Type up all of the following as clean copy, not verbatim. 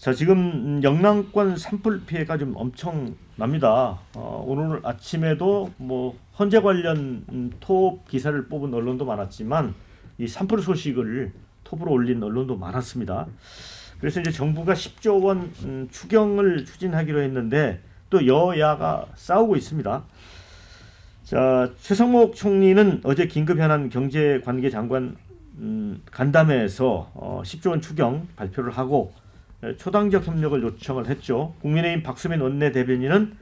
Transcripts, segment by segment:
자, 지금 영남권 산불 피해가 좀 엄청 납니다. 오늘 아침에도 뭐 헌재 관련 톱 기사를 뽑은 언론도 많았지만 이 산불 소식을 톱으로 올린 언론도 많았습니다. 그래서 이제 정부가 10조 원 추경을 추진하기로 했는데 또 여야가 싸우고 있습니다. 자, 최상목 총리는 어제 긴급 현안 경제관계장관 간담회에서 10조 원 추경 발표를 하고 초당적 협력을 요청을 했죠. 국민의힘 박수민 원내대변인은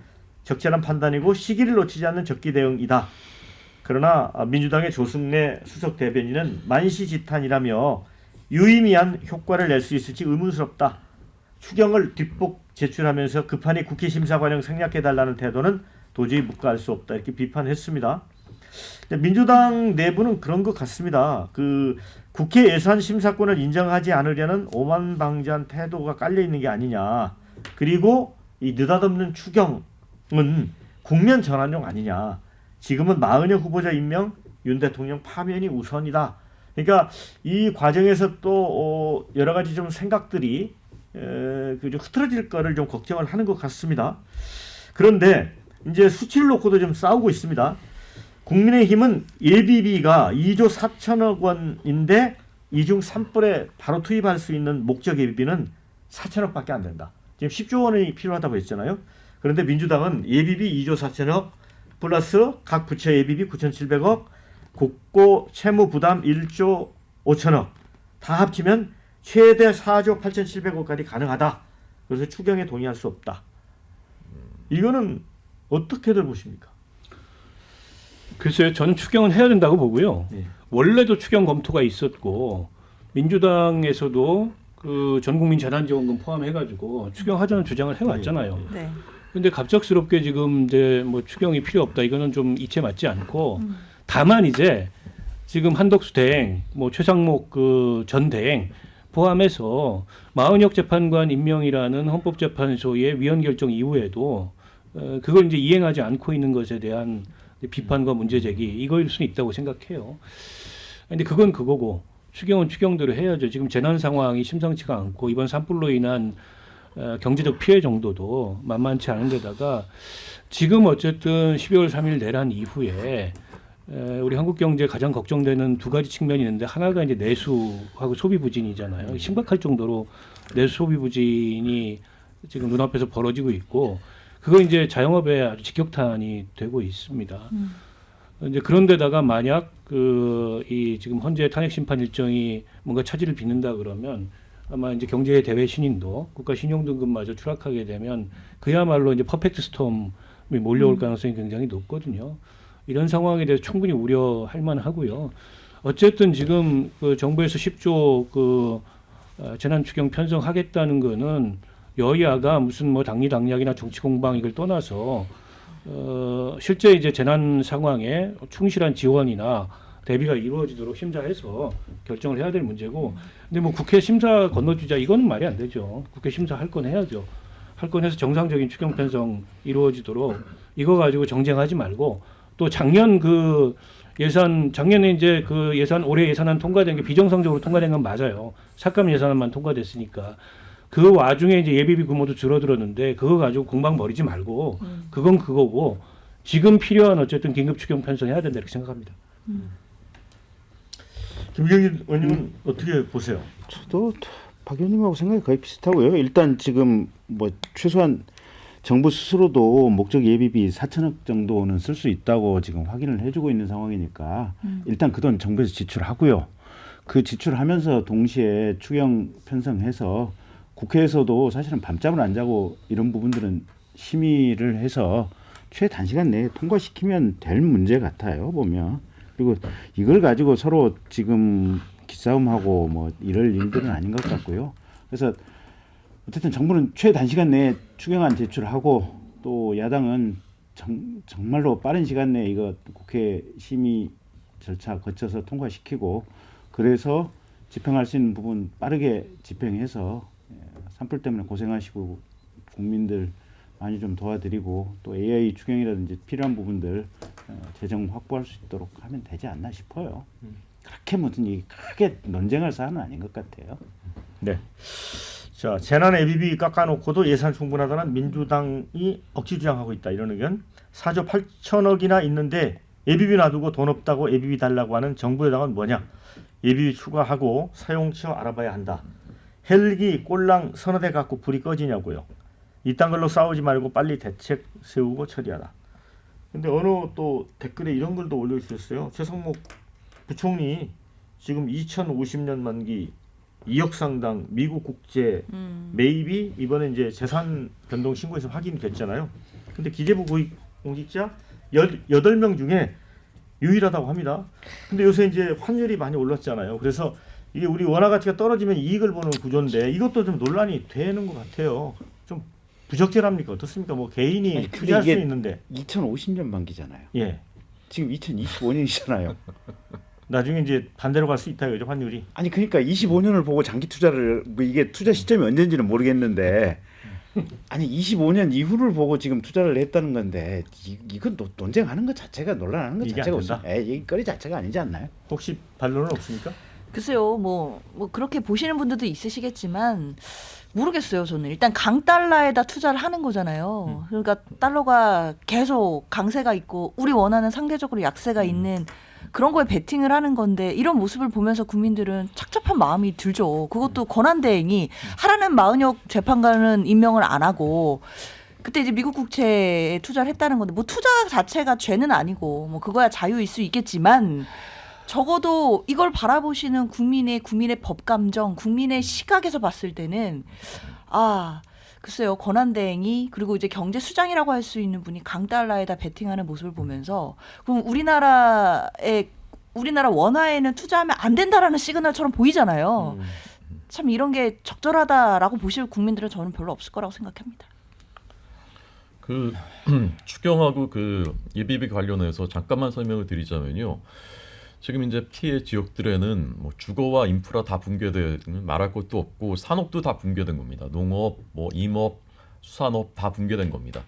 적절한 판단이고 시기를 놓치지 않는 적기 대응이다. 그러나 민주당의 조승래 수석 대변인은 만시지탄이라며 유의미한 효과를 낼 수 있을지 의문스럽다. 추경을 뒷북 제출하면서 급하니 국회 심사 과정 생략해달라는 태도는 도저히 묵과할 수 없다. 이렇게 비판했습니다. 민주당 내부는 그런 것 같습니다. 그 국회 예산 심사권을 인정하지 않으려는 오만방자한 태도가 깔려 있는 게 아니냐. 그리고 이 느닷없는 추경은 국면 전환용 아니냐. 지금은 마은혁 후보자 임명, 윤 대통령 파면이 우선이다. 그러니까 이 과정에서 또 여러 가지 좀 생각들이 좀 흐트러질 거를 좀 걱정을 하는 것 같습니다. 그런데 이제 수치를 놓고도 좀 싸우고 있습니다. 국민의힘은 예비비가 2조 4천억 원인데 이중 산불에 바로 투입할 수 있는 목적 예비비는 4천억밖에 안 된다. 지금 10조 원이 필요하다고 했잖아요. 그런데 민주당은 예비비 2조 4천억 플러스 각 부처 예비비 9,700억, 국고 채무 부담 1조 5천억 다 합치면 최대 4조 8,700억까지 가능하다. 그래서 추경에 동의할 수 없다. 이거는 어떻게들 보십니까? 글쎄요, 저는 추경은 해야 된다고 보고요. 네. 원래도 추경 검토가 있었고 민주당에서도 그 전국민 재난지원금 포함해가지고 추경하자는 주장을 해왔잖아요. 네. 근데 갑작스럽게 지금 이제 뭐 추경이 필요 없다 이거는 좀 이치에 맞지 않고 다만 이제 지금 한덕수 대행, 뭐 최상목 그 전 대행 포함해서 마은혁 재판관 임명이라는 헌법재판소의 위헌 결정 이후에도 그걸 이제 이행하지 않고 있는 것에 대한 비판과 문제 제기 이거일 수는 있다고 생각해요. 근데 그건 그거고 추경은 추경대로 해야죠. 지금 재난 상황이 심상치가 않고 이번 산불로 인한 경제적 피해 정도도 만만치 않은 데다가 지금 어쨌든 12월 3일 내란 이후에 우리 한국 경제에 가장 걱정되는 두 가지 측면이 있는데 하나가 이제 내수하고 소비 부진이잖아요. 심각할 정도로 내수 소비 부진이 지금 눈앞에서 벌어지고 있고 그거 이제 자영업에 아주 직격탄이 되고 있습니다. 이제 그런데다가 만약 이 지금 헌재 탄핵 심판 일정이 뭔가 차질을 빚는다 그러면 아마 이제 경제의 대외 신인도 국가 신용 등급마저 추락하게 되면 그야말로 이제 퍼펙트 스톰이 몰려올 가능성이 굉장히 높거든요. 이런 상황에 대해서 충분히 우려할 만하고요. 어쨌든 지금 그 정부에서 10조 재난 추경 편성하겠다는 거는 여야가 무슨 뭐 당리당략이나 정치 공방 이걸 떠나서 실제 이제 재난 상황에 충실한 지원이나 대비가 이루어지도록 심사해서 결정을 해야 될 문제고, 근데 뭐 국회 심사 건너뛰자 이거는 말이 안 되죠. 국회 심사 할 건 해야죠. 할 건 해서 정상적인 추경 편성 이루어지도록 이거 가지고 정쟁하지 말고 또 작년 작년에 이제 그 예산 올해 예산안 통과된 게 비정상적으로 통과된 건 맞아요. 삭감 예산안만 통과됐으니까. 그 와중에 이제 예비비 규모도 줄어들었는데 그거 가지고 공방 벌이지 말고 그건 그거고 지금 필요한 어쨌든 긴급 추경 편성해야 된다 이렇게 생각합니다. 김경진 의원님은 어떻게 보세요? 저도 박 의원님하고 생각이 거의 비슷하고요. 일단 지금 뭐 최소한 정부 스스로도 목적 예비비 4천억 정도는 쓸 수 있다고 지금 확인을 해주고 있는 상황이니까 일단 그 돈 정부에서 지출하고요. 그 지출하면서 동시에 추경 편성해서 국회에서도 사실은 밤잠을 안 자고 이런 부분들은 심의를 해서 최단시간 내에 통과시키면 될 문제 같아요, 보면. 그리고 이걸 가지고 서로 지금 기싸움하고 뭐 이럴 일들은 아닌 것 같고요. 그래서 어쨌든 정부는 최단시간 내에 추경안 제출하고 또 야당은 정말로 빠른 시간 내에 이거 국회 심의 절차 거쳐서 통과시키고 그래서 집행할 수 있는 부분 빠르게 집행해서 산불 때문에 고생하시고 국민들 많이 좀 도와드리고 또 AI 추경이라든지 필요한 부분들 재정 확보할 수 있도록 하면 되지 않나 싶어요. 그렇게 무슨 이 크게 논쟁할 사안은 아닌 것 같아요. 네. 자, 재난 예비비 깎아놓고도 예산 충분하다는 민주당이 억지 주장하고 있다. 이런 의견. 4조 8천억이나 있는데 예비비 놔두고 돈 없다고 예비비 달라고 하는 정부 여당은 뭐냐. 예비비 추가하고 사용처 알아봐야 한다. 헬기 꼴랑 서너 대 갖고 불이 꺼지냐고요. 이딴 걸로 싸우지 말고 빨리 대책 세우고 처리하라. 근데 어느 또 댓글에 이런 글도 올려주셨어요. 최성목 부총리 지금 2050년 만기 2억 상당 미국 국제 매입이 이번에 이제 재산 변동 신고에서 확인이 됐잖아요. 근데 기재부 공직자 18명 중에 유일하다고 합니다. 근데 요새 이제 환율이 많이 올랐잖아요. 그래서 이게 우리 원화 가치가 떨어지면 이익을 보는 구조인데 이것도 좀 논란이 되는 것 같아요. 좀 부적절합니까? 어떻습니까? 뭐 개인이 아니, 근데 투자할 수 이게 있는데 2050년 만기잖아요. 예. 지금 2025년이잖아요. 나중에 이제 반대로 갈 수 있다 이거죠, 환율이. 아니 그러니까 25년을 보고 장기 투자를 뭐 이게 투자 시점이 언제인지는 모르겠는데 아니 25년 이후를 보고 지금 투자를 했다는 건데 이건 논쟁하는 것 자체가 논란하는 것 이게 자체가 안 된다? 없어요. 얘기거리 자체가 아니지 않나요? 혹시 반론은 없습니까? 글쎄요, 뭐 그렇게 보시는 분들도 있으시겠지만 모르겠어요. 저는 일단 강달러에다 투자를 하는 거잖아요. 그러니까 달러가 계속 강세가 있고 우리 원화는 상대적으로 약세가 있는 그런 거에 베팅을 하는 건데 이런 모습을 보면서 국민들은 착잡한 마음이 들죠. 그것도 권한대행이 하라는 마은혁 재판관은 임명을 안 하고 그때 이제 미국 국채에 투자를 했다는 건데 뭐 투자 자체가 죄는 아니고 뭐 그거야 자유일 수 있겠지만 적어도 이걸 바라보시는 국민의 법 감정, 국민의 시각에서 봤을 때는 글쎄요, 권한대행이 그리고 이제 경제 수장이라고 할 수 있는 분이 강달러에다 베팅하는 모습을 보면서 그럼 우리나라 원화에는 투자하면 안 된다라는 시그널처럼 보이잖아요. 참 이런 게 적절하다라고 보실 국민들은 저는 별로 없을 거라고 생각합니다. 그 추경하고 그 예비비 관련해서 잠깐만 설명을 드리자면요. 지금 이제 피해 지역들에는 뭐 주거와 인프라 다 붕괴되는 말할 것도 없고 산업도 다 붕괴된 겁니다. 농업, 뭐 임업, 수산업 다 붕괴된 겁니다.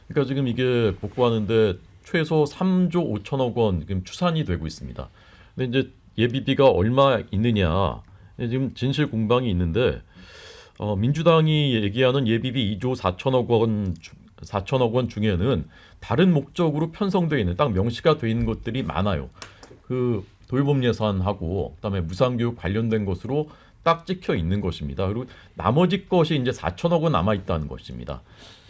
그러니까 지금 이게 복구하는데 최소 3조 5천억 원 지금 추산이 되고 있습니다. 근데 이제 예비비가 얼마 있느냐 지금 진실 공방이 있는데 민주당이 얘기하는 예비비 2조 4천억 원 중에는 다른 목적으로 편성되어 있는 딱 명시가 되어 있는 것들이 많아요. 그 돌봄 예산하고 그다음에 무상교육 관련된 것으로 딱 찍혀 있는 것입니다. 그리고 나머지 것이 이제 4천억 원 남아 있다는 것입니다.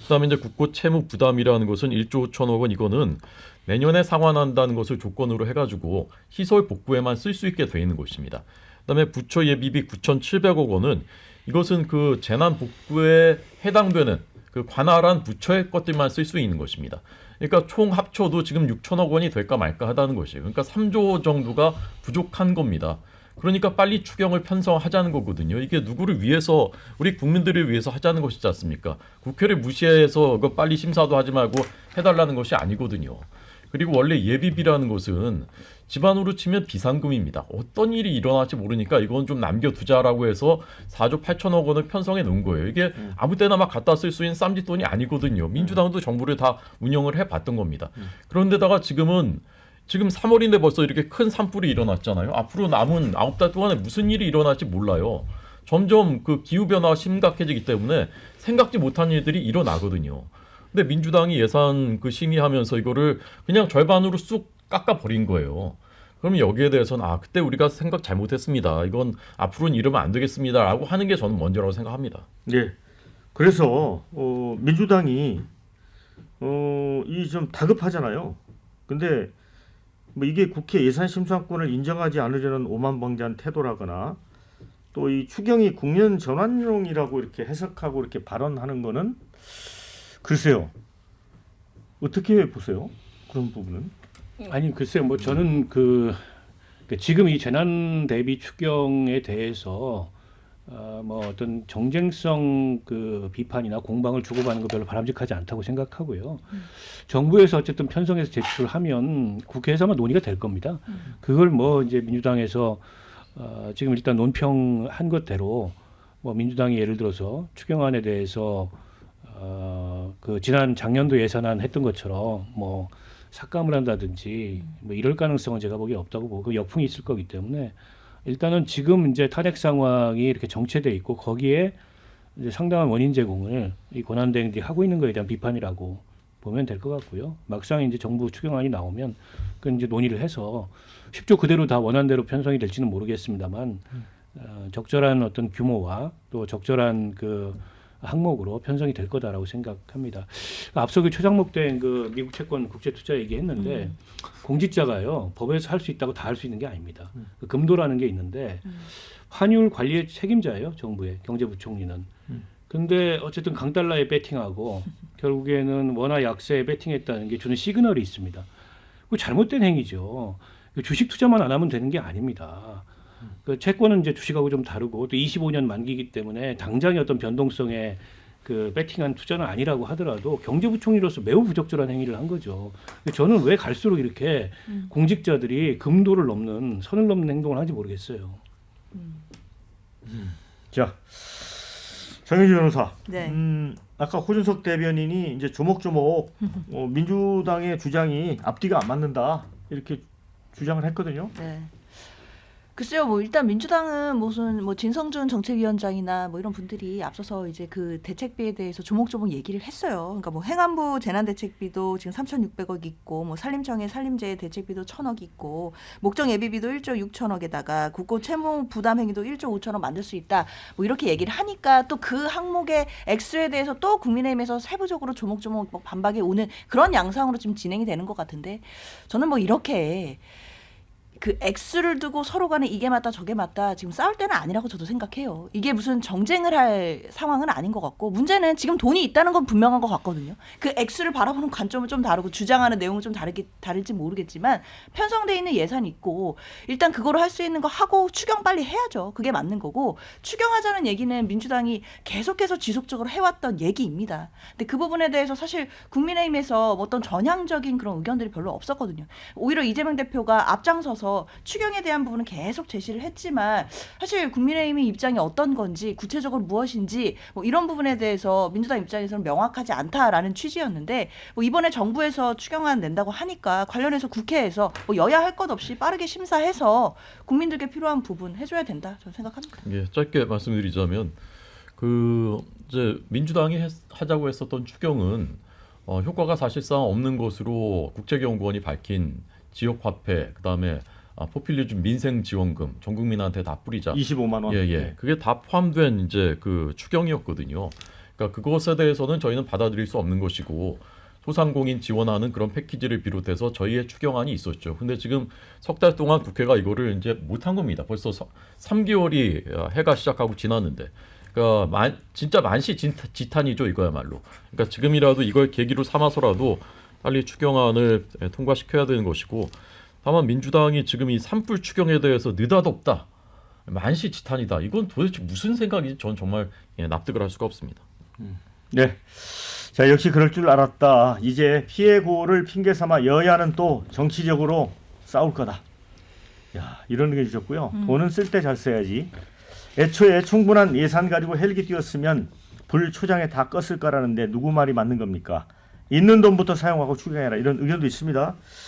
그다음에 이제 국고 채무 부담이라는 것은 1조 5천억 원 이거는 내년에 상환한다는 것을 조건으로 해가지고 시설 복구에만 쓸 수 있게 돼 있는 것입니다. 그다음에 부처 예비비 9,700억 원은 이것은 그 재난 복구에 해당되는 그 관할한 부처의 것들만 쓸 수 있는 것입니다. 그러니까 총 합쳐도 지금 6천억 원이 될까 말까 하다는 것이에요. 그러니까 3조 정도가 부족한 겁니다. 그러니까 빨리 추경을 편성하자는 거거든요. 이게 누구를 위해서 우리 국민들을 위해서 하자는 것이지 않습니까? 국회를 무시해서 그거 빨리 심사도 하지 말고 해달라는 것이 아니거든요. 그리고 원래 예비비라는 것은 집안으로 치면 비상금입니다. 어떤 일이 일어날지 모르니까 이건 좀 남겨두자라고 해서 4조 8천억 원을 편성해 놓은 거예요. 이게 아무 때나 막 갖다 쓸 수 있는 쌈짓돈이 아니거든요. 민주당도 정부를 다 운영을 해봤던 겁니다. 그런데다가 지금 3월인데 벌써 이렇게 큰 산불이 일어났잖아요. 앞으로 남은 9달 동안에 무슨 일이 일어날지 몰라요. 점점 그 기후변화가 심각해지기 때문에 생각지 못한 일들이 일어나거든요. 근데 민주당이 예산 그 심의하면서 이거를 그냥 절반으로 쑥 깎아버린 거예요. 그러면 여기에 대해서는 그때 우리가 생각 잘못했습니다. 이건 앞으로는 이러면 안 되겠습니다라고 하는 게 저는 먼저라고 생각합니다. 네. 그래서 민주당이 이 좀 다급하잖아요. 근데 뭐 이게 국회 예산심사권을 인정하지 않으려는 오만방자한 태도라거나 또 이 추경이 국면 전환용이라고 이렇게 해석하고 이렇게 발언하는 거는 글쎄요. 어떻게 보세요? 그런 부분은? 아니 글쎄요, 뭐 저는 그 지금 이 재난 대비 추경에 대해서 뭐 어떤 정쟁성 그 비판이나 공방을 주고받는 거 별로 바람직하지 않다고 생각하고요. 정부에서 어쨌든 편성해서 제출을 하면 국회에서만 논의가 될 겁니다. 그걸 뭐 이제 민주당에서 지금 일단 논평한 것대로 뭐 민주당이 예를 들어서 추경안에 대해서 그 지난 작년도 예산안 했던 것처럼 뭐 삭감을 한다든지 뭐 이럴 가능성은 제가 보기에 없다고 보고 역풍이 있을 거기 때문에 일단은 지금 이제 탄핵 상황이 이렇게 정체돼 있고 거기에 이제 상당한 원인 제공을 이 권한대행들이 하고 있는 거에 대한 비판이라고 보면 될 것 같고요. 막상 이제 정부 추경안이 나오면 그 이제 논의를 해서 10조 그대로 다 원안대로 편성이 될지는 모르겠습니다만 적절한 어떤 규모와 또 적절한 그 항목으로 편성이 될 거다라고 생각합니다. 앞서 그 최장목 된 그 미국 채권 국제 투자 얘기했는데 공직자가요 법에서 할 수 있다고 다 할 수 있는 게 아닙니다. 그 금도라는 게 있는데 환율 관리의 책임자예요 정부의 경제부총리는. 근데 어쨌든 강달러에 배팅하고 결국에는 원화 약세에 배팅했다는 게 주는 시그널이 있습니다. 그 잘못된 행위죠. 주식 투자만 안 하면 되는 게 아닙니다. 그 채권은 이제 주식하고 좀 다르고 또 25년 만기이기 때문에 당장의 어떤 변동성에 그 배팅한 투자는 아니라고 하더라도 경제부총리로서 매우 부적절한 행위를 한 거죠. 저는 왜 갈수록 이렇게 공직자들이 금도를 넘는 선을 넘는 행동을 하는지 모르겠어요. 자, 정의주 변호사. 네. 아까 호준석 대변인이 이제 조목조목 민주당의 주장이 앞뒤가 안 맞는다 이렇게 주장을 했거든요. 네. 글쎄요, 뭐 일단 민주당은 무슨 뭐 진성준 정책위원장이나 뭐 이런 분들이 앞서서 이제 그 대책비에 대해서 조목조목 얘기를 했어요. 그러니까 뭐 행안부 재난대책비도 지금 3,600억 있고, 뭐 산림청의 산림재 대책비도 1,000억 있고, 목정 예비비도 1조 6천억에다가 국고 채무 부담 행위도 1조 5천억 만들 수 있다. 뭐 이렇게 얘기를 하니까 또 그 항목의 액수에 대해서 또 국민의힘에서 세부적으로 조목조목 뭐 반박이 오는 그런 양상으로 지금 진행이 되는 것 같은데, 저는 뭐 이렇게 그 액수를 두고 서로 간에 이게 맞다 저게 맞다 지금 싸울 때는 아니라고 저도 생각해요. 이게 무슨 정쟁을 할 상황은 아닌 것 같고, 문제는 지금 돈이 있다는 건 분명한 것 같거든요. 그 액수를 바라보는 관점은 좀 다르고 주장하는 내용은 좀 다를지 모르겠지만 편성돼 있는 예산이 있고 일단 그거로 할 수 있는 거 하고 추경 빨리 해야죠. 그게 맞는 거고, 추경하자는 얘기는 민주당이 계속해서 지속적으로 해왔던 얘기입니다. 근데 그 부분에 대해서 사실 국민의힘에서 어떤 전향적인 그런 의견들이 별로 없었거든요. 오히려 이재명 대표가 앞장서서 추경에 대한 부분은 계속 제시를 했지만 사실 국민의힘의 입장이 어떤 건지 구체적으로 무엇인지 뭐 이런 부분에 대해서 민주당 입장에서는 명확하지 않다라는 취지였는데, 뭐 이번에 정부에서 추경안 낸다고 하니까 관련해서 국회에서 뭐 여야 할 것 없이 빠르게 심사해서 국민들께 필요한 부분 해줘야 된다 저는 생각합니다. 예, 짧게 말씀드리자면 그 이제 민주당이 하자고 했었던 추경은 효과가 사실상 없는 것으로 국제연구원이 밝힌 지역화폐, 그다음에 포퓰리즘 민생지원금 전 국민한테 다 뿌리자. 25만 원. 예. 그게 다 포함된 이제 그 추경이었거든요. 그러니까 그것에 대해서는 저희는 받아들일 수 없는 것이고, 소상공인 지원하는 그런 패키지를 비롯해서 저희의 추경안이 있었죠. 근데 지금 석 달 동안 국회가 이거를 이제 못한 겁니다. 벌써 3개월이 해가 시작하고 지났는데. 그러니까 진짜 만시지탄이죠, 이거야말로. 그러니까 지금이라도 이걸 계기로 삼아서라도 빨리 추경안을 통과시켜야 되는 것이고, 다만 민주당이 지금 이 산불 추경에 대해서 느닷없다, 만시지탄이다, 이건 도대체 무슨 생각인지 전 정말 납득을 할 수가 없습니다. 네. 자, 역시 그럴 줄 알았다. 이제 피해고를 핑계 삼아 여야는 또 정치적으로 싸울 거다. 야, 이런 의견 주셨고요. 돈은 쓸 때 잘 써야지. 애초에 충분한 예산 가지고 헬기 띄웠으면 불 초장에 다 껐을 거라는데 누구 말이 맞는 겁니까? 있는 돈부터 사용하고 추경해라, 이런 의견도 있습니다.